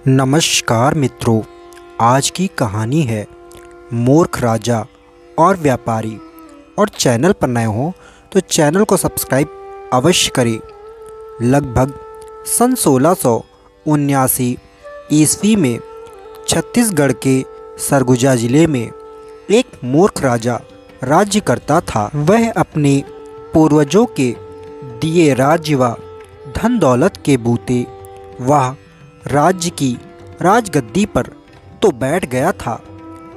नमस्कार मित्रों, आज की कहानी है मूर्ख राजा और व्यापारी। और चैनल पर नए हो तो चैनल को सब्सक्राइब अवश्य करें। लगभग सन 1679 ईस्वी में छत्तीसगढ़ के सरगुजा जिले में एक मूर्ख राजा राज्य करता था। वह अपने पूर्वजों के दिए राज्य व धन दौलत के बूते वह राज्य की राजगद्दी पर तो बैठ गया था,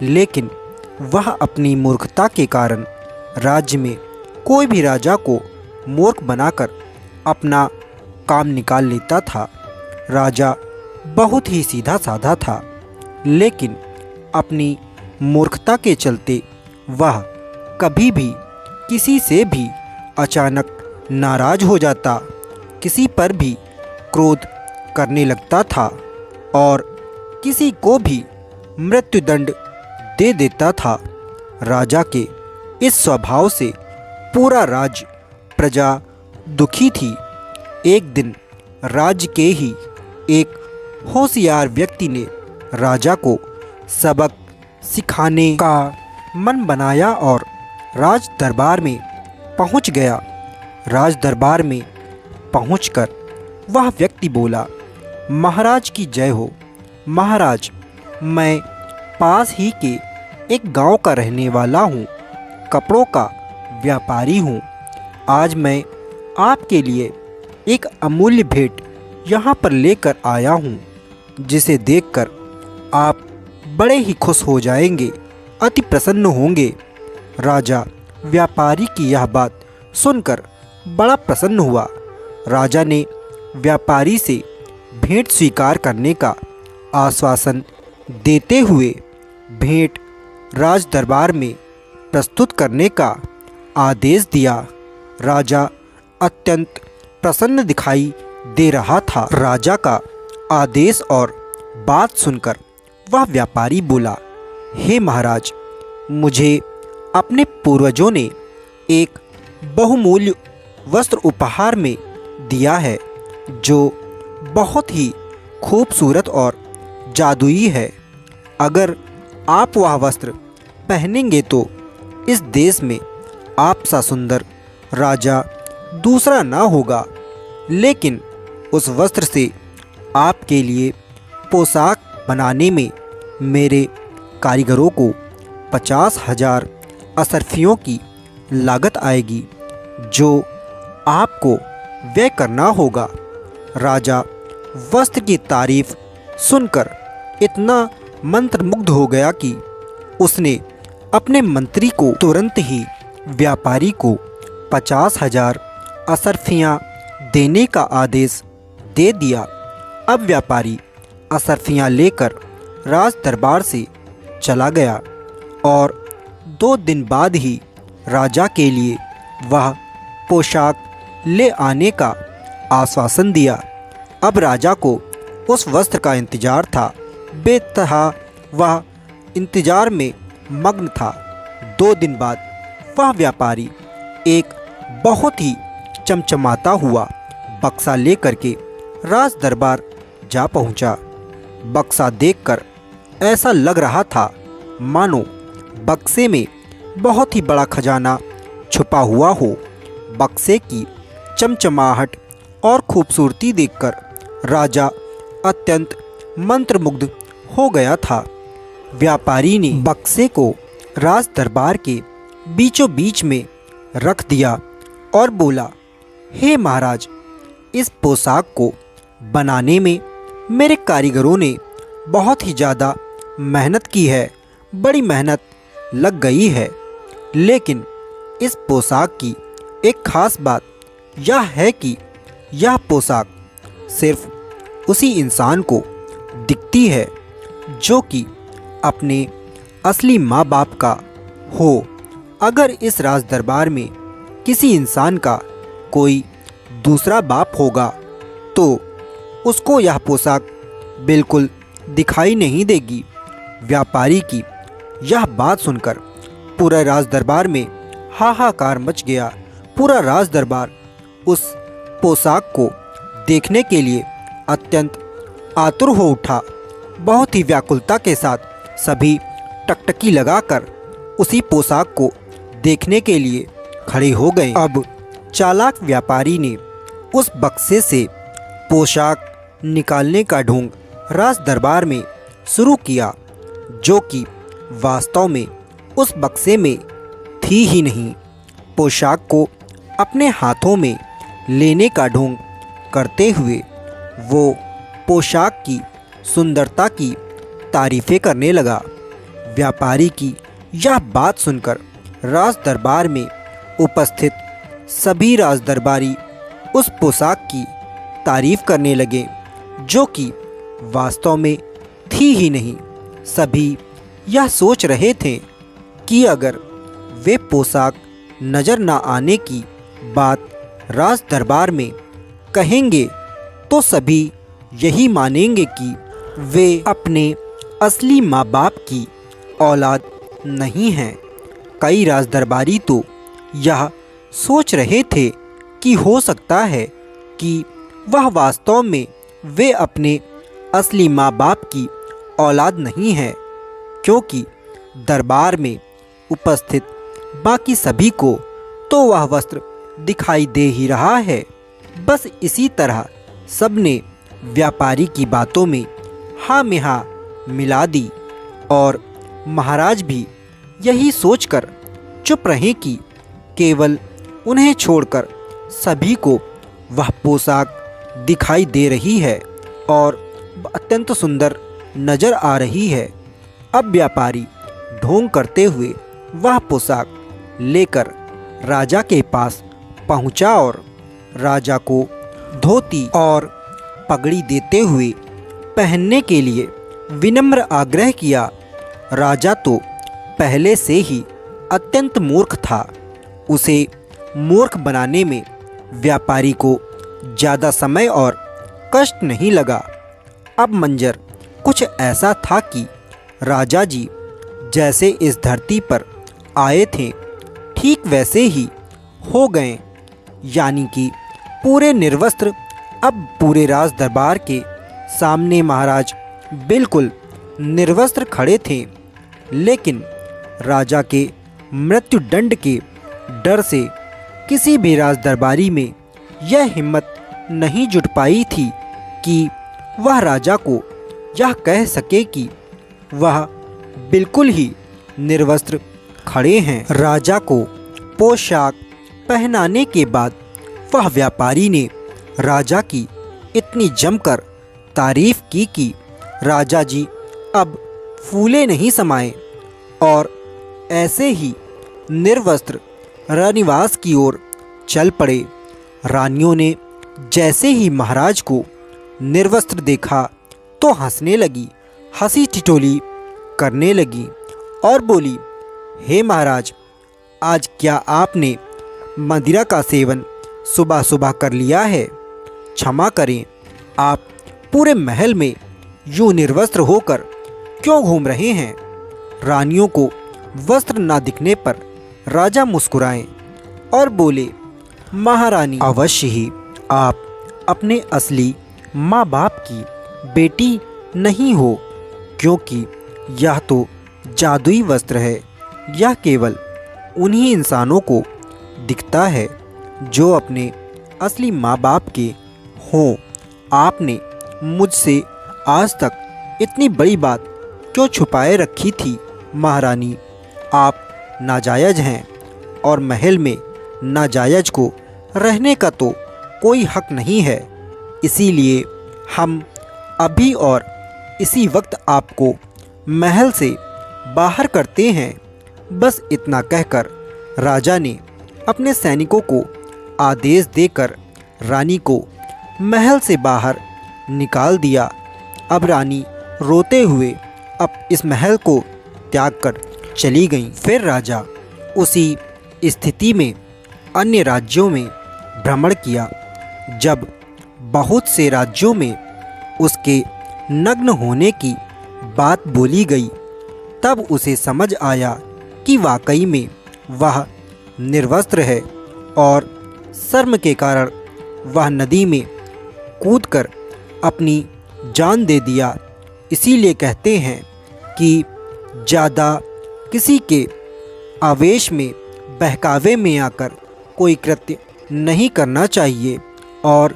लेकिन वह अपनी मूर्खता के कारण राज्य में कोई भी राजा को मूर्ख बनाकर अपना काम निकाल लेता था। राजा बहुत ही सीधा साधा था, लेकिन अपनी मूर्खता के चलते वह कभी भी किसी से भी अचानक नाराज हो जाता, किसी पर भी क्रोध करने लगता था और किसी को भी मृत्युदंड दे देता था। राजा के इस स्वभाव से पूरा राज्य प्रजा दुखी थी। एक दिन राज्य के ही एक होशियार व्यक्ति ने राजा को सबक सिखाने का मन बनाया और राज दरबार में पहुंच गया। राज दरबार में पहुंचकर वह व्यक्ति बोला, महाराज की जय हो। महाराज, मैं पास ही के एक गांव का रहने वाला हूं, कपड़ों का व्यापारी हूं। आज मैं आपके लिए एक अमूल्य भेंट यहां पर लेकर आया हूं, जिसे देखकर आप बड़े ही खुश हो जाएंगे, अति प्रसन्न होंगे। राजा व्यापारी की यह बात सुनकर बड़ा प्रसन्न हुआ। राजा ने व्यापारी से भेंट स्वीकार करने का आश्वासन देते हुए भेंट राज दरबार में प्रस्तुत करने का आदेश दिया। राजा अत्यंत प्रसन्न दिखाई दे रहा था। राजा का आदेश और बात सुनकर वह व्यापारी बोला, हे महाराज, मुझे अपने पूर्वजों ने एक बहुमूल्य वस्त्र उपहार में दिया है, जो बहुत ही खूबसूरत और जादुई है। अगर आप वह वस्त्र पहनेंगे तो इस देश में आप सा सुंदर राजा दूसरा ना होगा। लेकिन उस वस्त्र से आपके लिए पोशाक बनाने में मेरे कारीगरों को 50,000 असरफियों की लागत आएगी, जो आपको व्यय करना होगा। राजा वस्त्र की तारीफ सुनकर इतना मंत्रमुग्ध हो गया कि उसने अपने मंत्री को तुरंत ही व्यापारी को 50,000 असरफियाँ देने का आदेश दे दिया। अब व्यापारी असरफियाँ लेकर राज दरबार से चला गया और 2 दिन बाद ही राजा के लिए वह पोशाक ले आने का आश्वासन दिया। अब राजा को उस वस्त्र का इंतजार था। बेतहा वह इंतजार में मग्न था। 2 दिन बाद वह व्यापारी एक बहुत ही चमचमाता हुआ बक्सा लेकर के राज दरबार जा पहुंचा। बक्सा देखकर ऐसा लग रहा था मानो बक्से में बहुत ही बड़ा खजाना छुपा हुआ हो। बक्से की चमचमाहट और खूबसूरती देखकर राजा अत्यंत मंत्रमुग्ध हो गया था। व्यापारी ने बक्से को राज दरबार के बीचों बीच में रख दिया और बोला, हे महाराज, इस पोशाक को बनाने में मेरे कारीगरों ने बहुत ही ज़्यादा मेहनत की है, बड़ी मेहनत लग गई है। लेकिन इस पोशाक की एक ख़ास बात यह है कि यह पोशाक सिर्फ उसी इंसान को दिखती है जो कि अपने असली माँ बाप का हो। अगर इस राज दरबार में किसी इंसान का कोई दूसरा बाप होगा तो उसको यह पोशाक बिल्कुल दिखाई नहीं देगी। व्यापारी की यह बात सुनकर पूरा राज दरबार में हाहाकार मच गया। पूरा राज दरबार उस पोशाक को देखने के लिए अत्यंत आतुर हो उठा। बहुत ही व्याकुलता के साथ सभी टकटकी लगाकर उसी पोशाक को देखने के लिए खड़े हो गए। अब चालाक व्यापारी ने उस बक्से से पोशाक निकालने का ढोंग राज दरबार में शुरू किया, जो कि वास्तव में उस बक्से में थी ही नहीं। पोशाक को अपने हाथों में लेने का ढोंग करते हुए वो पोशाक की सुंदरता की तारीफ़ें करने लगा। व्यापारी की यह बात सुनकर राज दरबार में उपस्थित सभी राज दरबारी उस पोशाक की तारीफ़ करने लगे, जो कि वास्तव में थी ही नहीं। सभी यह सोच रहे थे कि अगर वे पोशाक नज़र न आने की बात राज दरबार में कहेंगे तो सभी यही मानेंगे कि वे अपने असली माँ बाप की औलाद नहीं हैं। कई राज दरबारी तो यह सोच रहे थे कि हो सकता है कि वह वास्तव में वे अपने असली माँ बाप की औलाद नहीं है, क्योंकि दरबार में उपस्थित बाकी सभी को तो वह वस्त्र दिखाई दे ही रहा है। बस इसी तरह सबने व्यापारी की बातों में हाँ में हाँ मिला दी और महाराज भी यही सोचकर चुप रहे कि केवल उन्हें छोड़कर सभी को वह पोशाक दिखाई दे रही है और अत्यंत सुंदर नज़र आ रही है। अब व्यापारी ढोंग करते हुए वह पोशाक लेकर राजा के पास पहुंचा और राजा को धोती और पगड़ी देते हुए पहनने के लिए विनम्र आग्रह किया। राजा तो पहले से ही अत्यंत मूर्ख था। उसे मूर्ख बनाने में व्यापारी को ज़्यादा समय और कष्ट नहीं लगा। अब मंजर कुछ ऐसा था कि राजा जी जैसे इस धरती पर आए थे ठीक वैसे ही हो गए, यानी कि पूरे निर्वस्त्र। अब पूरे राज दरबार के सामने महाराज बिल्कुल निर्वस्त्र खड़े थे, लेकिन राजा के मृत्युदंड के डर से किसी भी राज दरबारी में यह हिम्मत नहीं जुट पाई थी कि वह राजा को यह कह सके कि वह बिल्कुल ही निर्वस्त्र खड़े हैं। राजा को पोशाक पहनाने के बाद वह व्यापारी ने राजा की इतनी जमकर तारीफ की कि राजा जी अब फूले नहीं समाए और ऐसे ही निर्वस्त्र रनिवास की ओर चल पड़े। रानियों ने जैसे ही महाराज को निर्वस्त्र देखा तो हंसने लगी, हंसी ठिठोली करने लगी और बोली, हे महाराज, आज क्या आपने मदिरा का सेवन सुबह सुबह कर लिया है? क्षमा करें, आप पूरे महल में यूं निर्वस्त्र होकर क्यों घूम रहे हैं? रानियों को वस्त्र ना दिखने पर राजा मुस्कुराए और बोले, महारानी, अवश्य ही आप अपने असली माँ बाप की बेटी नहीं हो, क्योंकि यह तो जादुई वस्त्र है। यह केवल उन्हीं इंसानों को दिखता है जो अपने असली माँ बाप के हों। आपने मुझसे आज तक इतनी बड़ी बात क्यों छुपाए रखी थी? महारानी, आप नाजायज हैं और महल में नाजायज को रहने का तो कोई हक नहीं है। इसीलिए हम अभी और इसी वक्त आपको महल से बाहर करते हैं। बस इतना कहकर राजा ने अपने सैनिकों को आदेश देकर रानी को महल से बाहर निकाल दिया। अब रानी रोते हुए अब इस महल को त्याग कर चली गई। फिर राजा उसी स्थिति में अन्य राज्यों में भ्रमण किया। जब बहुत से राज्यों में उसके नग्न होने की बात बोली गई, तब उसे समझ आया कि वाकई में वह निर्वस्त्र है और शर्म के कारण वह नदी में कूदकर अपनी जान दे दिया। इसीलिए कहते हैं कि ज़्यादा किसी के आवेश में, बहकावे में आकर कोई कृत्य नहीं करना चाहिए और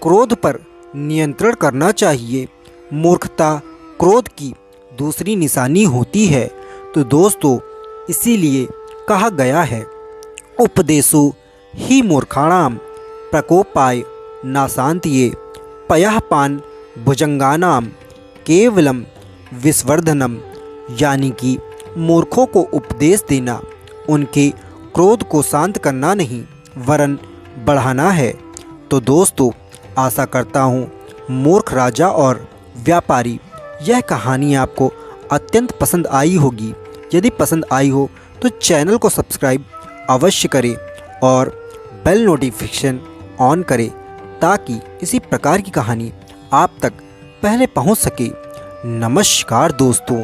क्रोध पर नियंत्रण करना चाहिए। मूर्खता क्रोध की दूसरी निशानी होती है। तो दोस्तों, इसीलिए कहा गया है, उपदेशो ही मूर्खाणाम प्रकोपाय नाशांतिये पयःपान भुजंगानाम केवलम विस्वर्धनम। यानी कि मूर्खों को उपदेश देना उनके क्रोध को शांत करना नहीं, वरन बढ़ाना है। तो दोस्तों, आशा करता हूँ मूर्ख राजा और व्यापारी यह कहानी आपको अत्यंत पसंद आई होगी। यदि पसंद आई हो तो चैनल को सब्सक्राइब अवश्य करें और बेल नोटिफिकेशन ऑन करें, ताकि इसी प्रकार की कहानी आप तक पहले पहुंच सके। नमस्कार दोस्तों।